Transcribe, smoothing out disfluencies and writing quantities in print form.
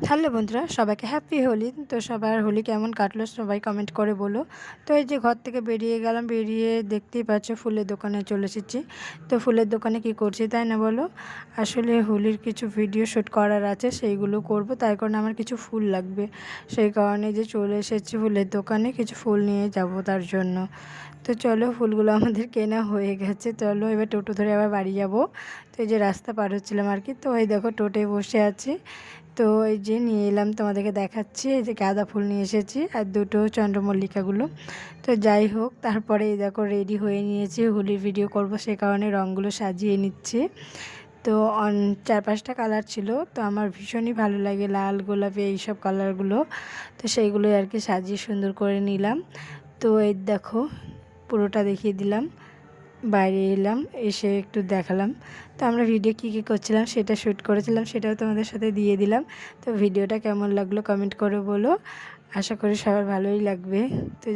Hello বন্ধুরা, সবাইকে happy Holi. তো সবার হোলি কেমন কাটলো সবাই কমেন্ট করে বলো। তো এই যে ঘর থেকে বেরিয়ে গেলাম, বেরিয়ে দেখতেই পাচ্ছ ফুলের দোকানে চলে এসেছি। তো ফুলের দোকানে কি করছি তাই না বলো। আসলে হোলির কিছু ভিডিও শ্যুট করার আছে, সেইগুলো করব, তাই কারণে আমার কিছু ফুল লাগবে। সেই কারণে যে চলে এসেছি ফুলের দোকানে, কিছু ফুল নিয়ে যাব তার জন্য। তো চলো, ফুলগুলো আমাদের কেনা হয়ে গেছে, চলো এবার টোটো ধরে আবার বাড়ি যাব। তো এই যে রাস্তা পার হচ্ছিলাম আর কি, তো এই দেখো টোটোয় বসে আছি। তো এই যে নিয়ে এলাম, তোমাদেরকে দেখাচ্ছি। এই যে গাঁদা ফুল নিয়ে এসেছি আর দুটো চন্দ্রমল্লিকাগুলো। তো যাই হোক, তারপরে এই দেখো রেডি হয়ে নিয়েছি, হোলির ভিডিও করব, সে কারণে রঙগুলো সাজিয়ে নিচ্ছি। তো 4-5টা কালার ছিল, তো আমার ভীষণই ভালো লাগে লাল, গোলাপি এইসব কালারগুলো। তো সেইগুলোই আর কি সাজিয়ে সুন্দর করে নিলাম। তো এই দেখো পুরোটা দেখিয়ে দিলাম। বাইরে এলাম, এসে একটু দেখালাম। তো আমরা ভিডিও কী কী করছিলাম সেটা শ্যুট করেছিলাম, সেটাও তোমাদের সাথে দিয়ে দিলাম। তো ভিডিওটা কেমন লাগলো কমেন্ট করে বলো, আশা করি সবার ভালোই লাগবে। তো